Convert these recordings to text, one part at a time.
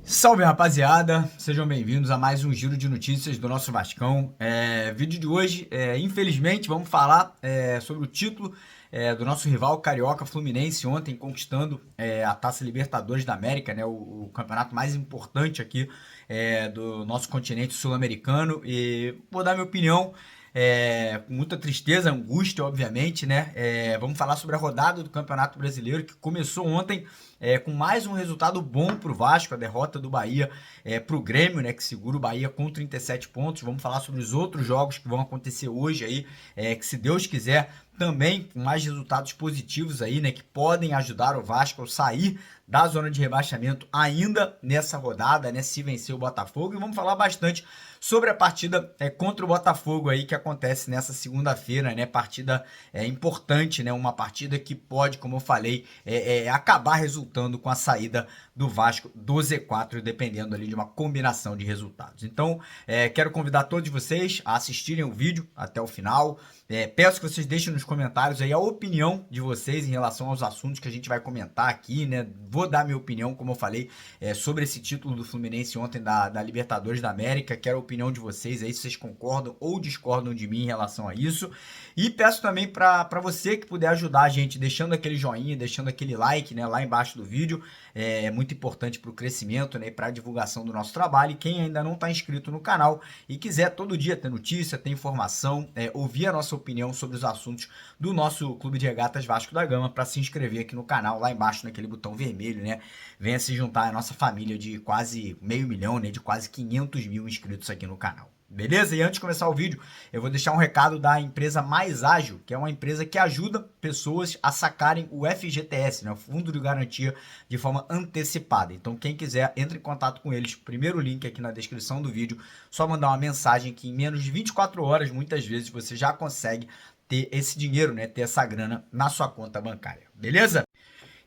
Salve, rapaziada, sejam bem-vindos a mais um giro de notícias do nosso Vascão. Vídeo de hoje, infelizmente, vamos falar sobre o título do nosso rival carioca Fluminense, ontem conquistando a Taça Libertadores da América, né, o campeonato mais importante aqui do nosso continente sul-americano. E vou dar minha opinião com muita tristeza, angústia, obviamente, né? Vamos falar sobre a rodada do Campeonato Brasileiro, que começou ontem com mais um resultado bom para o Vasco, a derrota do Bahia para o Grêmio, né, que segura o Bahia com 37 pontos. Vamos falar sobre os outros jogos que vão acontecer hoje aí, que se Deus quiser, também com mais resultados positivos aí, né, que podem ajudar o Vasco a sair da zona de rebaixamento ainda nessa rodada, né, se vencer o Botafogo. E vamos falar bastante sobre a partida contra o Botafogo aí, que acontece nessa segunda-feira, né, partida importante, né, uma partida que pode, como eu falei, acabar resultando com a saída do Vasco do Z4, dependendo ali de uma combinação de resultados. Então, quero convidar todos vocês a assistirem o vídeo até o final. Peço que vocês deixem nos comentários aí a opinião de vocês em relação aos assuntos que a gente vai comentar aqui, né? Vou dar minha opinião, como eu falei, sobre esse título do Fluminense ontem da Libertadores da América. Quero a opinião de vocês aí, se vocês concordam ou discordam de mim em relação a isso. E peço também para você que puder ajudar a gente, deixando aquele joinha, deixando aquele like, né, lá embaixo do vídeo. É muito importante para o crescimento, né, e para a divulgação do nosso trabalho. E quem ainda não está inscrito no canal e quiser todo dia ter notícia, ter informação, ouvir a nossa opinião sobre os assuntos do nosso Clube de Regatas Vasco da Gama, para se inscrever aqui no canal, lá embaixo naquele botão vermelho, né? Venha se juntar à nossa família de quase 500 mil, né, de quase 500 mil inscritos aqui no canal. Beleza? E antes de começar o vídeo, eu vou deixar um recado da empresa Mais Ágil, que é uma empresa que ajuda pessoas a sacarem o FGTS, né, o Fundo de Garantia, de forma antecipada. Então, quem quiser, entre em contato com eles. Primeiro link aqui na descrição do vídeo. Só mandar uma mensagem que em menos de 24 horas, muitas vezes, você já consegue ter esse dinheiro, né, ter essa grana na sua conta bancária. Beleza?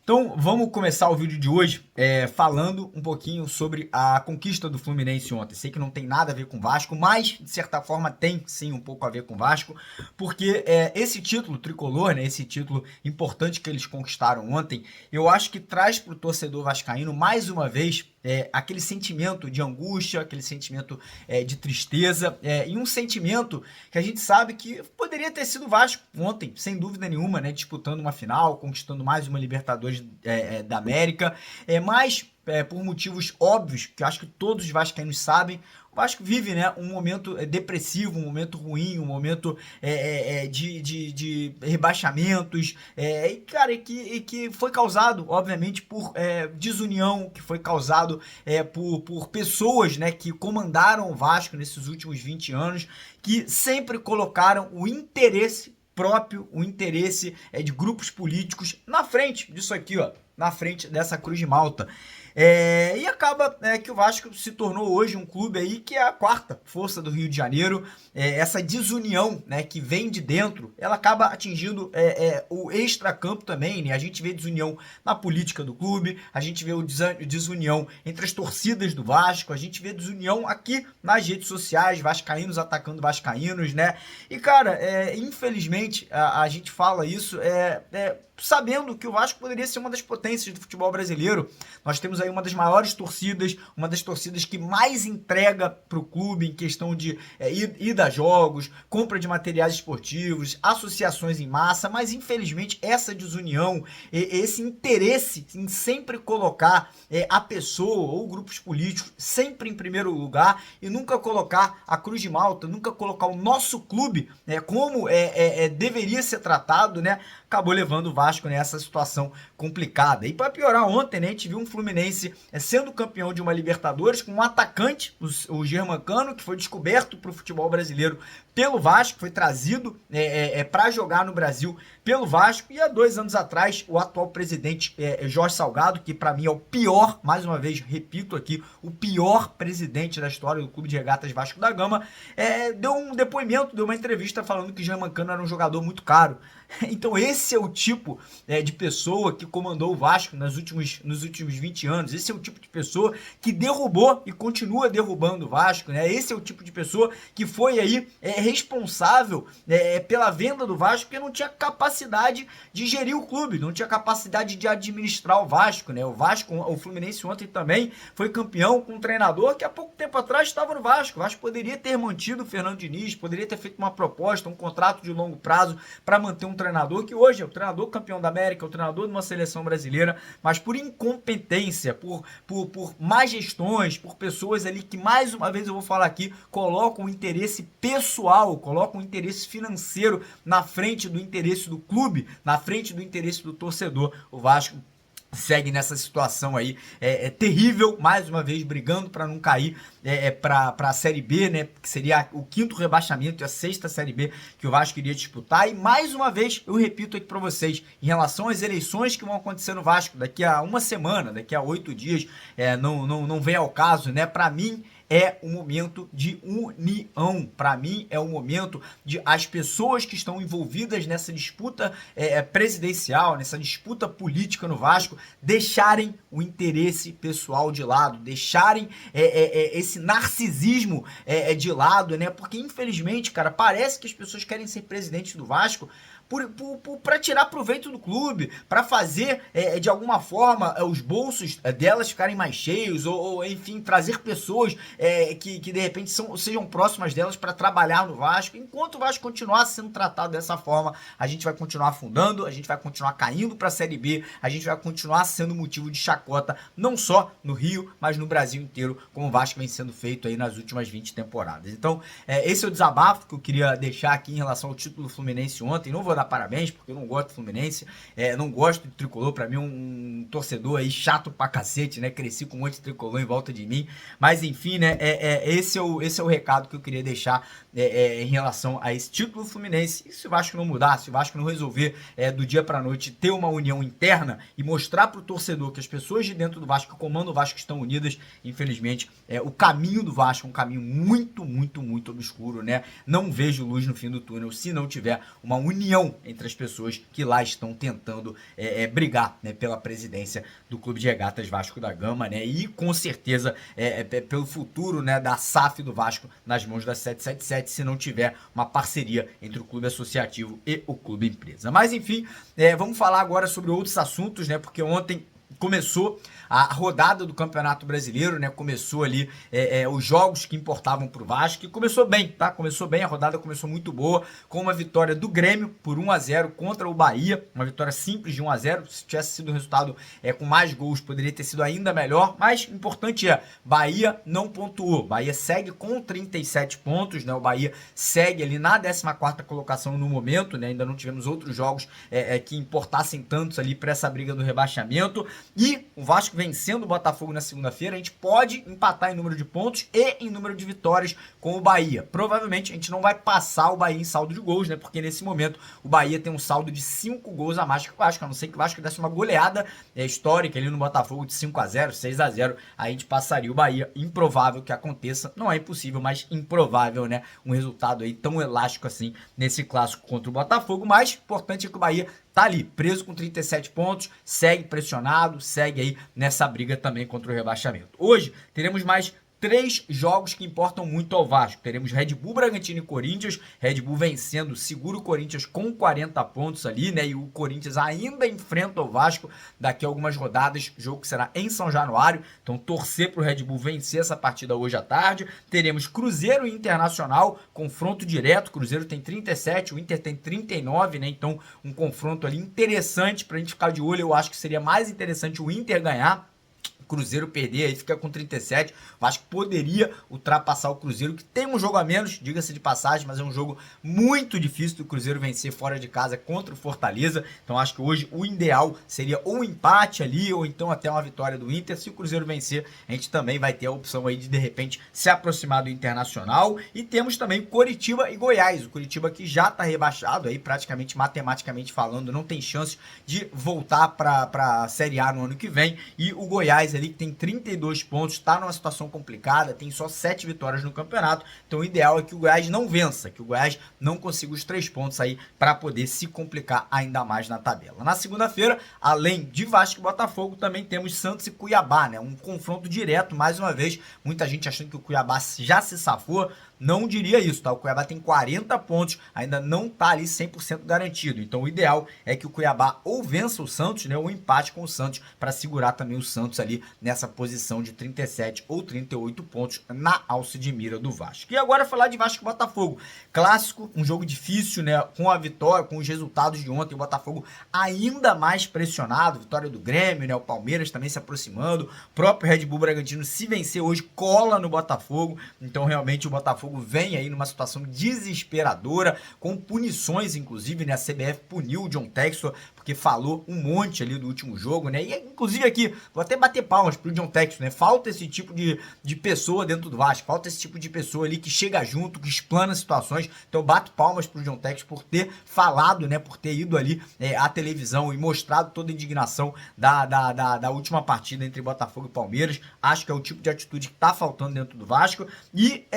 Então, vamos começar o vídeo de hoje falando um pouquinho sobre a conquista do Fluminense ontem. Sei que não tem nada a ver com o Vasco, mas, de certa forma, tem sim um pouco a ver com o Vasco, porque esse título tricolor, né, esse título importante que eles conquistaram ontem, eu acho que traz para o torcedor vascaíno, mais uma vez, aquele sentimento de angústia, aquele sentimento de tristeza, e um sentimento que a gente sabe que poderia ter sido o Vasco ontem, sem dúvida nenhuma, né, disputando uma final, conquistando mais uma Libertadores da América, mas por motivos óbvios, que eu acho que todos os vascaínos sabem, o Vasco vive, né, um momento depressivo, um momento ruim, um momento de rebaixamentos, e, cara, que foi causado, obviamente, por desunião, que foi causado por pessoas, né, que comandaram o Vasco nesses últimos 20 anos, que sempre colocaram o interesse próprio, o interesse de grupos políticos na frente disso aqui, ó, na frente dessa Cruz de Malta. E acaba que o Vasco se tornou hoje um clube aí que é a quarta força do Rio de Janeiro. Essa desunião, né, que vem de dentro, ela acaba atingindo o extracampo também, né? A gente vê desunião na política do clube, a gente vê desunião entre as torcidas do Vasco, a gente vê desunião aqui nas redes sociais, vascaínos atacando vascaínos, né? E, cara, infelizmente, a gente fala isso sabendo que o Vasco poderia ser uma das potências do futebol brasileiro. Nós temos aí uma das maiores torcidas, uma das torcidas que mais entrega para o clube em questão de ida a jogos, compra de materiais esportivos, associações em massa, mas infelizmente essa desunião, esse interesse em sempre colocar a pessoa ou grupos políticos sempre em primeiro lugar e nunca colocar a Cruz de Malta, nunca colocar o nosso clube como deveria ser tratado, né, acabou levando o Vasco nessa situação complicada. E para piorar, ontem, né, a gente viu um Fluminense sendo campeão de uma Libertadores com um atacante, o Germancano, que foi descoberto para o futebol brasileiro pelo Vasco, foi trazido para jogar no Brasil pelo Vasco, e há 2 anos atrás o atual presidente Jorge Salgado, que para mim é o pior, mais uma vez repito aqui, o pior presidente da história do Clube de Regatas Vasco da Gama, deu um depoimento, deu uma entrevista falando que Germancano era um jogador muito caro. Então esse é o tipo de pessoa que comandou o Vasco nos últimos 20 anos, esse é o tipo de pessoa que derrubou e continua derrubando o Vasco, né? Esse é o tipo de pessoa que foi aí responsável pela venda do Vasco, porque não tinha capacidade de gerir o clube, não tinha capacidade de administrar o Vasco, né? O Fluminense ontem também foi campeão com um treinador que há pouco tempo atrás estava no Vasco. O Vasco poderia ter mantido o Fernando Diniz, poderia ter feito uma proposta, um contrato de longo prazo para manter um treinador que hoje é o treinador campeão da América, é o treinador de uma seleção brasileira, mas por incompetência, por más gestões, por pessoas ali que, mais uma vez eu vou falar aqui, colocam o interesse pessoal, colocam o interesse financeiro na frente do interesse do clube, na frente do interesse do torcedor. O Vasco segue nessa situação aí terrível, mais uma vez brigando para não cair para a Série B, né, que seria o 5º rebaixamento e a 6ª Série B que o Vasco iria disputar. E mais uma vez eu repito aqui para vocês, em relação às eleições que vão acontecer no Vasco daqui a uma semana, daqui a 8 dias, não vem ao caso, né? Para mim é um momento de união. Para mim é um momento de as pessoas que estão envolvidas nessa disputa presidencial, nessa disputa política no Vasco, deixarem o interesse pessoal de lado, deixarem esse narcisismo de lado, né? Porque infelizmente, cara, parece que as pessoas querem ser presidente do Vasco para tirar proveito do clube, para fazer de alguma forma os bolsos delas ficarem mais cheios, ou enfim, trazer pessoas que de repente sejam próximas delas para trabalhar no Vasco. Enquanto o Vasco continuar sendo tratado dessa forma, a gente vai continuar afundando, a gente vai continuar caindo para a Série B, a gente vai continuar sendo motivo de chacota, não só no Rio, mas no Brasil inteiro, como o Vasco vem sendo feito aí nas últimas 20 temporadas. Então, esse é o desabafo que eu queria deixar aqui em relação ao título do Fluminense ontem. Não vou dar parabéns, porque eu não gosto do Fluminense, não gosto de tricolor, pra mim um torcedor aí chato pra cacete, né, cresci com um monte de tricolor em volta de mim, mas enfim, né, esse é o recado que eu queria deixar em relação a esse título do Fluminense. E se o Vasco não mudar, se o Vasco não resolver do dia pra noite ter uma união interna e mostrar pro torcedor que as pessoas de dentro do Vasco, que comandam o Vasco, estão unidas, infelizmente, o caminho do Vasco é um caminho muito, muito, muito obscuro, né, não vejo luz no fim do túnel se não tiver uma união entre as pessoas que lá estão tentando brigar, né, pela presidência do Clube de Regatas Vasco da Gama, né, e com certeza pelo futuro, né, da SAF do Vasco nas mãos da 777, se não tiver uma parceria entre o Clube Associativo e o Clube Empresa. Mas enfim, vamos falar agora sobre outros assuntos, né, porque ontem começou a rodada do Campeonato Brasileiro, né? Começou ali os jogos que importavam pro Vasco, e começou bem, tá? Começou bem, a rodada começou muito boa, com uma vitória do Grêmio por 1-0 contra o Bahia, uma vitória simples de 1-0, se tivesse sido um resultado com mais gols, poderia ter sido ainda melhor, mas o importante Bahia não pontuou, Bahia segue com 37 pontos, né? O Bahia segue ali na 14ª colocação no momento, né? Ainda não tivemos outros jogos que importassem tantos ali para essa briga do rebaixamento. E o Vasco vencendo o Botafogo na segunda-feira, a gente pode empatar em número de pontos e em número de vitórias com o Bahia. Provavelmente a gente não vai passar o Bahia em saldo de gols, né? Porque nesse momento o Bahia tem um saldo de 5 gols a mais que o Vasco. A não ser que o Vasco desse uma goleada histórica ali no Botafogo de 5-0, 6-0, aí a gente passaria o Bahia. Improvável que aconteça, não é impossível, mas improvável, né? Um resultado aí tão elástico assim nesse clássico contra o Botafogo, mas o importante é que o Bahia tá ali, preso com 37 pontos, segue pressionado, segue aí nessa briga também contra o rebaixamento. Hoje teremos mais 3 jogos que importam muito ao Vasco. Teremos Red Bull, Bragantino e Corinthians. Red Bull vencendo, segura o Corinthians com 40 pontos ali, né? E o Corinthians ainda enfrenta o Vasco daqui a algumas rodadas. Jogo que será em São Januário. Então torcer pro Red Bull vencer essa partida hoje à tarde. Teremos Cruzeiro e Internacional, confronto direto. Cruzeiro tem 37, o Inter tem 39, né? Então um confronto ali interessante pra gente ficar de olho. Eu acho que seria mais interessante o Inter ganhar, Cruzeiro perder, aí fica com 37. O Vasco poderia ultrapassar o Cruzeiro, que tem um jogo a menos, diga-se de passagem, mas é um jogo muito difícil do Cruzeiro vencer fora de casa contra o Fortaleza. Então acho que hoje o ideal seria ou um empate ali, ou então até uma vitória do Inter. Se o Cruzeiro vencer, a gente também vai ter a opção aí de repente se aproximar do Internacional. E temos também Coritiba e Goiás. O Coritiba que já está rebaixado aí, praticamente matematicamente falando, não tem chance de voltar para a Série A no ano que vem. E o Goiás ali que tem 32 pontos, está numa situação complicada, tem só 7 vitórias no campeonato, então o ideal é que o Goiás não vença, que o Goiás não consiga os 3 pontos aí para poder se complicar ainda mais na tabela. Na segunda-feira, além de Vasco e Botafogo, também temos Santos e Cuiabá, né? Um confronto direto, mais uma vez, muita gente achando que o Cuiabá já se safou. Não diria isso, tá? O Cuiabá tem 40 pontos, ainda não tá ali 100% garantido. Então o ideal é que o Cuiabá ou vença o Santos, né, ou empate com o Santos para segurar também o Santos ali nessa posição de 37 ou 38 pontos na alça de mira do Vasco. E agora falar de Vasco e Botafogo. Clássico, um jogo difícil, né? Com a vitória, com os resultados de ontem, o Botafogo ainda mais pressionado, vitória do Grêmio, né? O Palmeiras também se aproximando, o próprio Red Bull Bragantino se vencer hoje cola no Botafogo. Então realmente o Botafogo vem aí numa situação desesperadora, com punições, inclusive, né? A CBF puniu o John Textor, porque falou um monte ali do último jogo, né? E inclusive aqui, vou até bater palmas pro John Textor, né? Falta esse tipo de pessoa dentro do Vasco, falta esse tipo de pessoa ali que chega junto, que explana situações. Então eu bato palmas pro John Textor por ter falado, né? Por ter ido ali à televisão e mostrado toda a indignação da última partida entre Botafogo e Palmeiras. Acho que é o tipo de atitude que tá faltando dentro do Vasco. E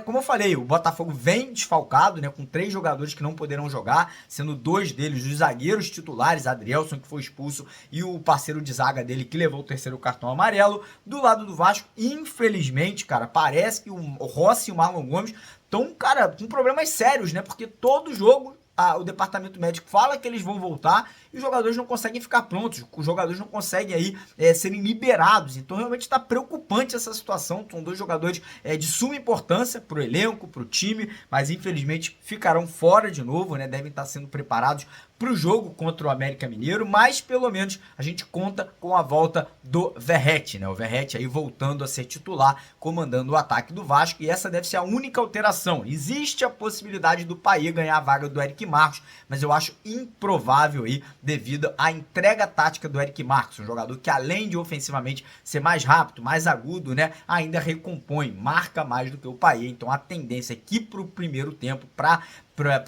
como eu falei, o Botafogo vem desfalcado, né, com 3 jogadores que não poderão jogar, sendo 2 deles os zagueiros titulares, Adrielson, que foi expulso, e o parceiro de zaga dele, que levou o 3º cartão amarelo. Do lado do Vasco, infelizmente, cara, parece que o Rossi e o Marlon Gomes estão, cara, com problemas sérios, né, porque todo jogo o departamento médico fala que eles vão voltar e os jogadores não conseguem ficar prontos, os jogadores não conseguem aí serem liberados. Então realmente está preocupante essa situação. São 2 jogadores de suma importância para o elenco, para o time, mas infelizmente ficarão fora de novo, né? Devem estar sendo preparados para o jogo contra o América Mineiro, mas pelo menos a gente conta com a volta do Verratti, né? O Verratti aí voltando a ser titular, comandando o ataque do Vasco, e essa deve ser a única alteração. Existe a possibilidade do Paê ganhar a vaga do Eric Marcos, mas eu acho improvável aí, devido à entrega tática do Eric Marcos, um jogador que além de ofensivamente ser mais rápido, mais agudo, né, ainda recompõe, marca mais do que o Paê. Então a tendência é que para o primeiro tempo, para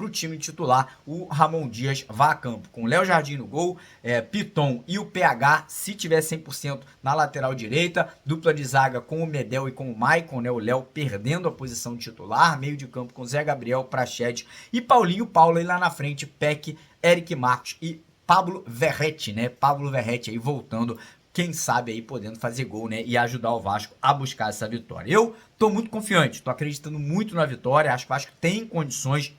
o time titular, o Ramon Dias vá a campo com o Léo Jardim no gol, Piton e o PH, se tiver 100% na lateral direita, dupla de zaga com o Medel e com o Maicon, né, o Léo perdendo a posição de titular, meio de campo com Zé Gabriel, Prachete e Paulinho Paula, e lá na frente Peck, Eric Marcos e Pablo Verratti, né, Pablo Verratti aí voltando, quem sabe aí podendo fazer gol, né, e ajudar o Vasco a buscar essa vitória. Eu tô muito confiante, tô acreditando muito na vitória, acho que o Vasco tem condições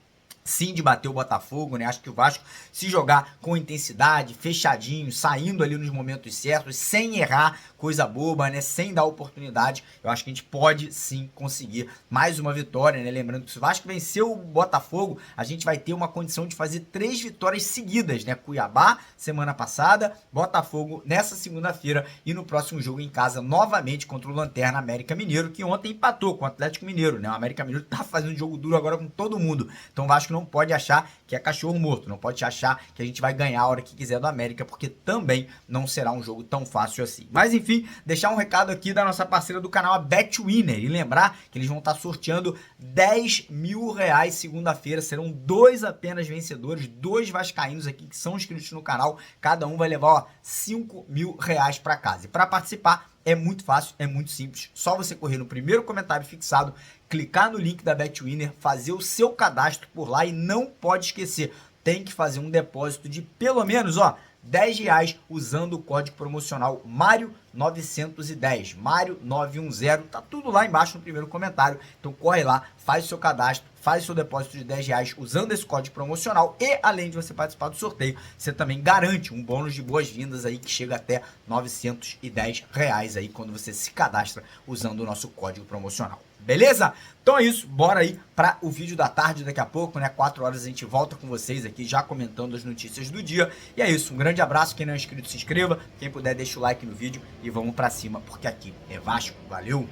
sim de bater o Botafogo, né? Acho que o Vasco, se jogar com intensidade, fechadinho, saindo ali nos momentos certos, sem errar coisa boba, né? Sem dar oportunidade, eu acho que a gente pode sim conseguir mais uma vitória, né? Lembrando que se o Vasco vencer o Botafogo, a gente vai ter uma condição de fazer 3 vitórias seguidas, né? Cuiabá semana passada, Botafogo nessa segunda-feira e no próximo jogo em casa novamente contra o Lanterna América Mineiro, que ontem empatou com o Atlético Mineiro, né? O América Mineiro tá fazendo jogo duro agora com todo mundo. Então o Vasco não pode achar que é cachorro morto, não pode achar que a gente vai ganhar a hora que quiser do América, porque também não será um jogo tão fácil assim. Mas enfim, deixar um recado aqui da nossa parceira do canal, a BetWinner, e lembrar que eles vão estar sorteando 10 mil reais segunda-feira, serão 2 apenas vencedores, 2 vascaínos aqui que são inscritos no canal, cada um vai levar 5 mil reais para casa. E para participar é muito fácil, é muito simples, só você correr no primeiro comentário fixado, clicar no link da BetWinner, fazer o seu cadastro por lá e não pode esquecer, tem que fazer um depósito de pelo menos, ó, 10 reais usando o código promocional Mário910, Mário910, tá tudo lá embaixo no primeiro comentário, então corre lá, faz o seu cadastro, faz o seu depósito de 10 reais usando esse código promocional e além de você participar do sorteio, você também garante um bônus de boas-vindas aí que chega até 910 reais aí quando você se cadastra usando o nosso código promocional. Beleza? Então é isso, bora aí para o vídeo da tarde daqui a pouco, né? 4 horas a gente volta com vocês aqui já comentando as notícias do dia. E é isso, um grande abraço, quem não é inscrito se inscreva, quem puder deixa o like no vídeo e vamos pra cima, porque aqui é Vasco. Valeu!